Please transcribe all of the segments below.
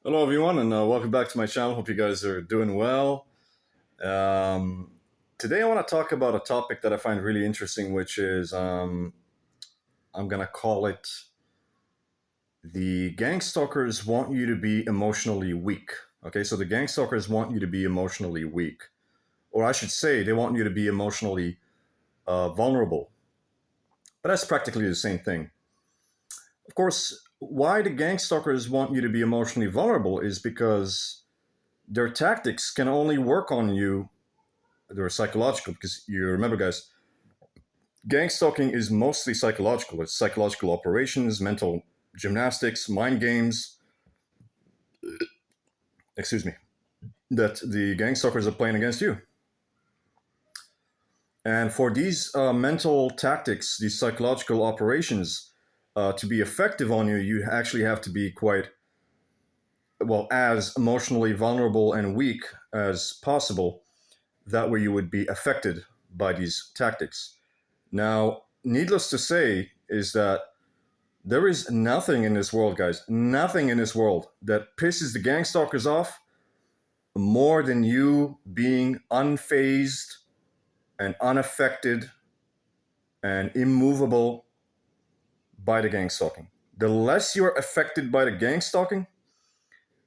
Hello, everyone, and welcome back to my channel. Hope you guys are doing well. Um, Today, I want to talk about a topic that I find really interesting, which is I'm going to call it the Gangstalkers want you to be emotionally weak. Okay, so the Gangstalkers want you to be emotionally weak. Or I should say, they want you to be emotionally vulnerable. But that's practically the same thing. Of course, why the Gangstalkers want you to be emotionally vulnerable is because their tactics can only work on you. They're psychological because you remember, guys, gang stalking is mostly psychological. It's psychological operations, mental gymnastics, mind games, excuse me, that the gang stalkers are playing against you. And for these mental tactics, these psychological operations, to be effective on you, you actually have to be quite, well, as emotionally vulnerable and weak as possible. That way you would be affected by these tactics. Now, needless to say, is that there is nothing in this world, guys, nothing in this world that pisses the gangstalkers off more than you being unfazed and unaffected and immovable by the gangstalking. The less you're affected by the gangstalking,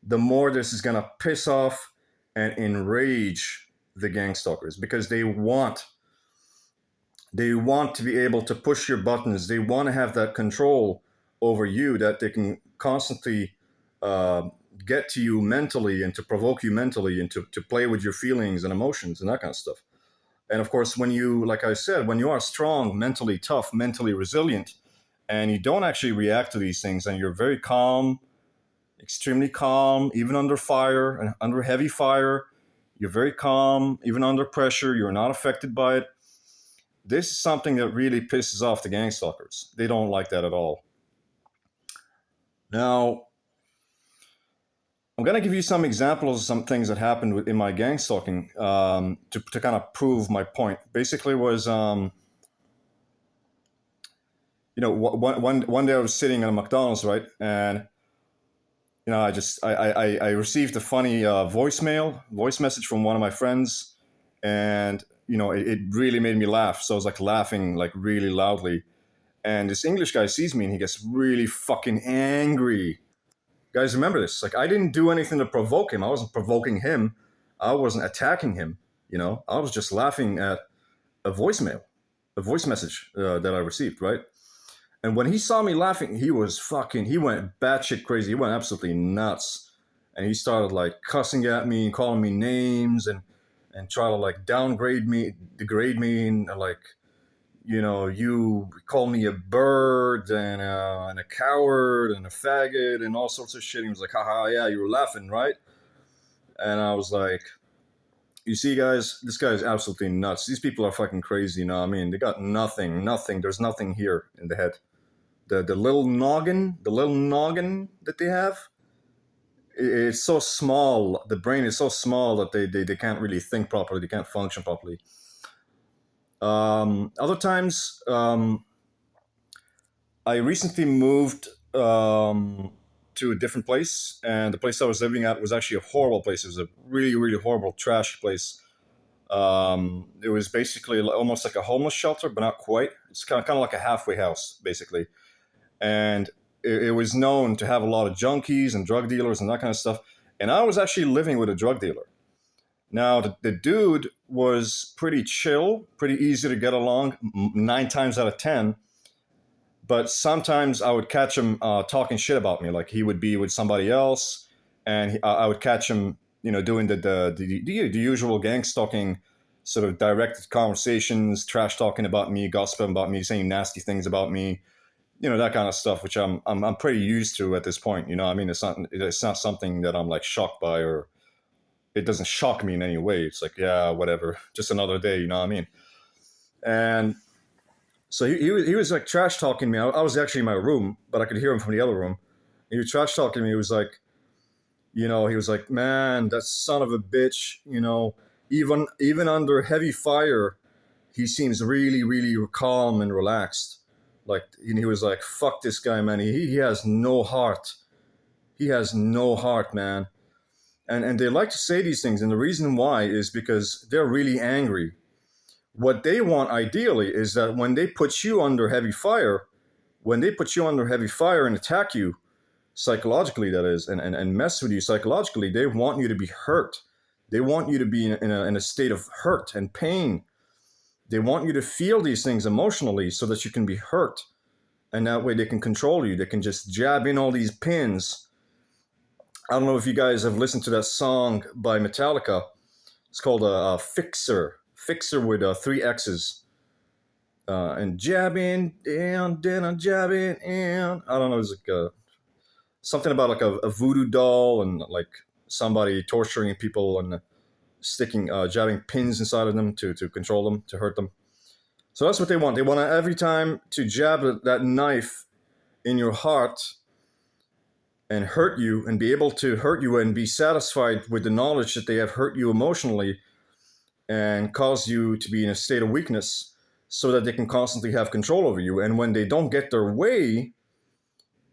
the more this is going to piss off and enrage the gangstalkers because they want to be able to push your buttons. They want to have that control over you that they can constantly uh, get to you mentally and to provoke you mentally and to play with your feelings and emotions and that kind of stuff. And of course, when you, like I said, when you are strong, mentally tough, mentally resilient, and you don't actually react to these things and you're very calm, extremely calm, even under fire and under heavy fire, you're very calm, even under pressure, you're not affected by it. This is something that really pisses off the gangstalkers. They don't like that at all. Now, I'm going to give you some examples of some things that happened in my gangstalking to kind of prove my point. Basically, was one day I was sitting at a McDonald's, right, and I received a funny voice message from one of my friends, and it really made me laugh. So I was like laughing like really loudly, and this English guy sees me and he gets really fucking angry. Guys, remember this. Like, I didn't do anything to provoke him. I wasn't provoking him. I wasn't attacking him. I was just laughing at a voicemail, a voice message that I received, right? And when he saw me laughing, he went batshit crazy. He went absolutely nuts. And he started like cussing at me and calling me names and try to like degrade me, and like, you call me a bird and a coward and a faggot and all sorts of shit. He was like, haha, yeah, you were laughing, right? And I was like, you see, guys, this guy is absolutely nuts. These people are fucking crazy, you know what I mean? They got nothing. There's nothing here in the head. The little noggin that they have, it's so small. The brain is so small that they can't really think properly. They can't function properly. Other times, I recently moved to a different place, and the place I was living at was actually a horrible place. It was a really, really horrible trash place. It was basically almost like a homeless shelter, but not quite. It's kind of like a halfway house, basically. And it was known to have a lot of junkies and drug dealers and that kind of stuff. And I was actually living with a drug dealer. Now, the dude was pretty chill, pretty easy to get along, 9 times out of 10. But sometimes I would catch him talking shit about me. Like, he would be with somebody else, and I would catch him, doing the usual gang stalking, sort of directed conversations, trash talking about me, gossiping about me, saying nasty things about me, that kind of stuff, which I'm pretty used to at this point. I mean, it's not something that I'm like shocked by, or it doesn't shock me in any way. It's like, yeah, whatever, just another day. You know what I mean? And so he was like trash talking me. I was actually in my room, but I could hear him from the other room. He was trash talking me. He was like, man, that son of a bitch. Even under heavy fire, he seems really, really calm and relaxed. Like, and he was like, fuck this guy, man. He has no heart. He has no heart, man. And they like to say these things, and the reason why is because they're really angry. What they want ideally is that when they put you under heavy fire, and attack you psychologically, that is, and mess with you psychologically, they want you to be hurt. They want you to be in a state of hurt and pain. They want you to feel these things emotionally so that you can be hurt. And that way they can control you. They can just jab in all these pins. I don't know if you guys have listened to that song by Metallica. It's called Fixer. Fixer with three X's. And jabbing in, then I'm jabbing in. I don't know, it's like something about like a voodoo doll and like somebody torturing people and jabbing pins inside of them to control them, to hurt them. So that's what they want. They want to, every time, to jab that knife in your heart and hurt you, and be able to hurt you and be satisfied with the knowledge that they have hurt you emotionally and cause you to be in a state of weakness, so that they can constantly have control over you. And when they don't get their way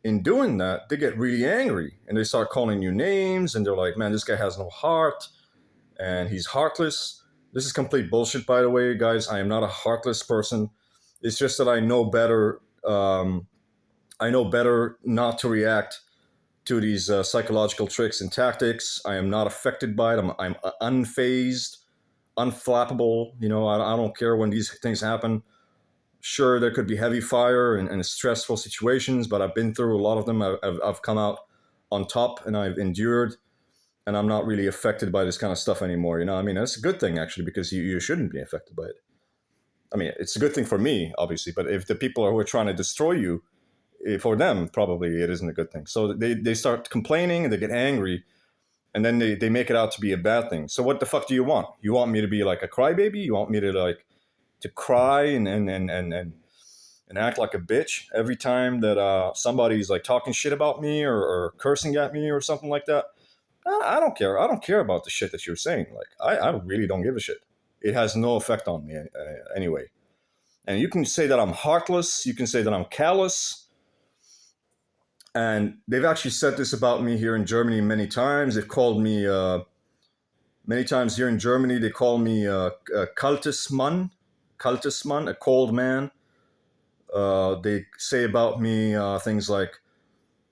in doing that, they get really angry and they start calling you names, and they're like, man, this guy has no heart and he's heartless. This is complete bullshit, by the way, guys. I am not a heartless person. It's just that I know better. I know better not to react to these psychological tricks and tactics. I am not affected by it. I'm unfazed, unflappable. You know, I don't care when these things happen. Sure, there could be heavy fire and stressful situations, but I've been through a lot of them. I've come out on top, and I've endured, and I'm not really affected by this kind of stuff anymore. You know, I mean, that's a good thing, actually, because you shouldn't be affected by it. I mean, it's a good thing for me, obviously, but if the people who are trying to destroy you, for them, probably it isn't a good thing. So they start complaining and they get angry, and then they make it out to be a bad thing. So what the fuck do you want? You want me to be like a crybaby? You want me to cry and act like a bitch every time that somebody's like talking shit about me or cursing at me or something like that? I don't care. I don't care about the shit that you're saying. Like, I really don't give a shit. It has no effect on me anyway. And you can say that I'm heartless. You can say that I'm callous. And they've actually said this about me here in Germany many times. They've called me, many times here in Germany, they call me kaltes Mann, a cold man. They say about me things like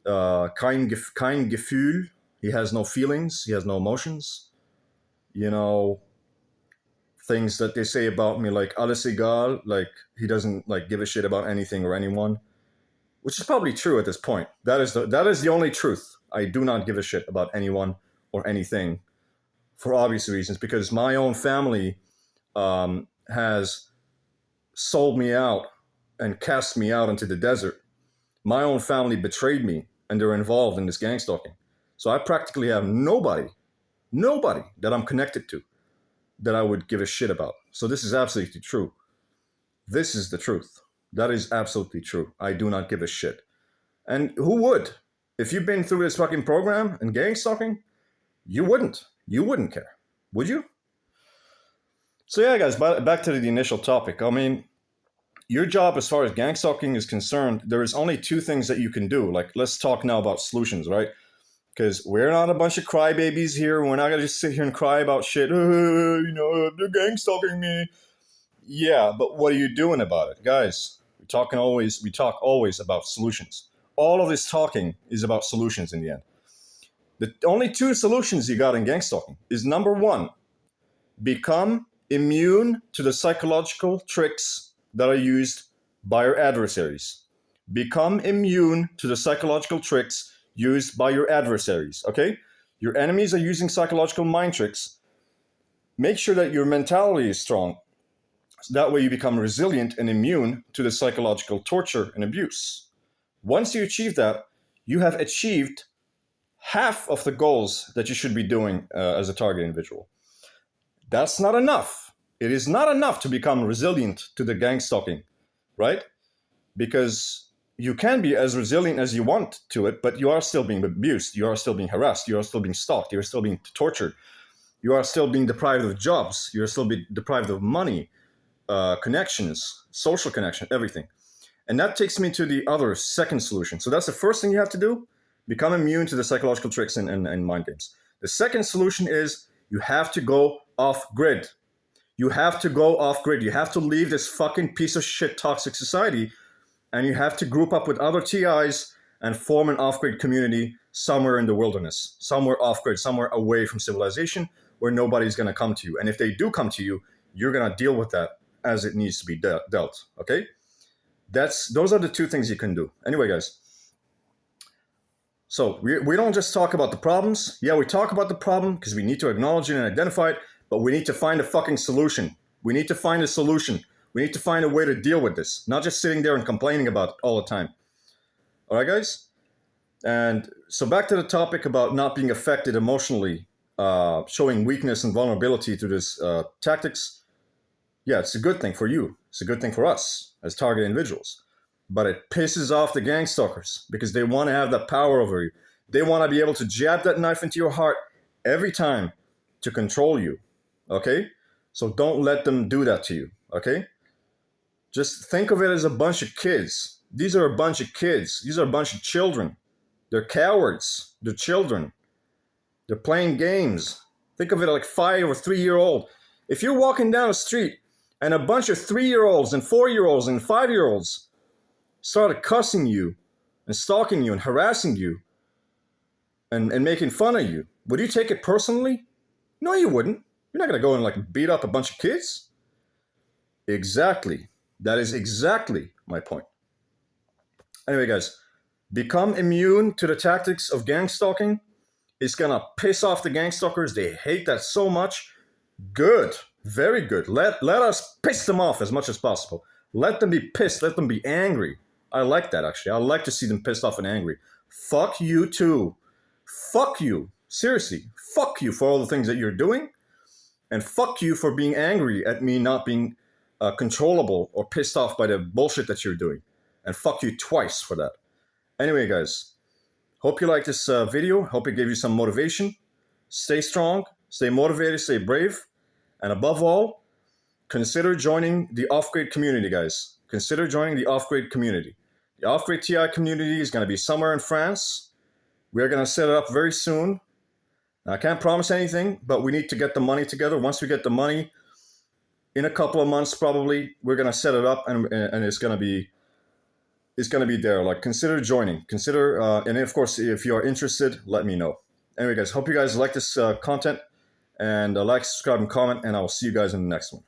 kein Gefühl. He has no feelings. He has no emotions. You know, things that they say about me like alles egal, like he doesn't like give a shit about anything or anyone. Which is probably true at this point. That is the only truth. I do not give a shit about anyone or anything, for obvious reasons, because my own family has sold me out and cast me out into the desert. My own family betrayed me, and they're involved in this gang stalking. So I practically have nobody that I'm connected to that I would give a shit about. So this is absolutely true. This is the truth. That is absolutely true. I do not give a shit. And who would? If you've been through this fucking program and gang stalking, you wouldn't. You wouldn't care. Would you? So yeah, guys, back to the initial topic. I mean, your job as far as gang stalking is concerned, there is only two things that you can do. Like, let's talk now about solutions, right? Because we're not a bunch of crybabies here. We're not going to just sit here and cry about shit. You know, they're gang stalking me. Yeah, but what are you doing about it? Guys, we talk always about solutions. All of this talking is about solutions in the end. The only two solutions you got in gang stalking is, number one, become immune to the psychological tricks that are used by your adversaries. Become immune to the psychological tricks used by your adversaries, okay? Your enemies are using psychological mind tricks. Make sure that your mentality is strong. So that way you become resilient and immune to the psychological torture and abuse. Once you achieve that, you have achieved half of the goals that you should be doing as a target individual. That's not enough. It is not enough to become resilient to the gang stalking, right? Because you can be as resilient as you want to it, but you are still being abused. You are still being harassed. You are still being stalked. You are still being tortured. You are still being deprived of jobs. You are still being deprived of money, connections, social connection, everything. And that takes me to the other second solution. So that's the first thing you have to do. Become immune to the psychological tricks and mind games. The second solution is you have to go off grid. You have to go off grid. You have to leave this fucking piece of shit toxic society, and you have to group up with other TIs and form an off-grid community somewhere in the wilderness, somewhere off-grid, somewhere away from civilization where nobody's going to come to you. And if they do come to you, you're going to deal with that as it needs to be dealt, okay? Those are the two things you can do. Anyway, guys, so we don't just talk about the problems. Yeah, we talk about the problem because we need to acknowledge it and identify it, but we need to find a fucking solution. We need to find a solution. We need to find a way to deal with this, not just sitting there and complaining about it all the time. All right, guys? And so back to the topic about not being affected emotionally, showing weakness and vulnerability to this tactics. Yeah, it's a good thing for you. It's a good thing for us as target individuals. But it pisses off the Gangstalkers because they want to have that power over you. They want to be able to jab that knife into your heart every time to control you, okay? So don't let them do that to you, okay? Just think of it as a bunch of kids. These are a bunch of kids. These are a bunch of children. They're cowards. They're children. They're playing games. Think of it like 5 or 3-year-old. If you're walking down the street and a bunch of 3-year-olds and 4-year-olds and 5-year-olds started cussing you and stalking you and harassing you and making fun of you, would you take it personally? No, you wouldn't. You're not going to go and like beat up a bunch of kids. Exactly. That is exactly my point. Anyway, guys, become immune to the tactics of gang stalking. It's going to piss off the Gangstalkers. They hate that so much. Good. Very good. Let us piss them off as much as possible. Let them be pissed. Let them be angry. I like that, actually. I like to see them pissed off and angry. Fuck you, too. Fuck you. Seriously. Fuck you for all the things that you're doing. And fuck you for being angry at me not being controllable or pissed off by the bullshit that you're doing. And fuck you twice for that. Anyway, guys, hope you liked this video. Hope it gave you some motivation. Stay strong, stay motivated, stay brave. And above all, consider joining the off-grid community, guys. Consider joining the off-grid community. The off-grid TI community is going to be somewhere in France. We're going to set it up very soon. Now, I can't promise anything, but we need to get the money together. Once we get the money, in a couple of months probably, we're going to set it up and it's going to be there. Like, consider joining. Consider, and of course, if you are interested, let me know. Anyway, guys, hope you guys like this content. And like, subscribe, and comment, and I will see you guys in the next one.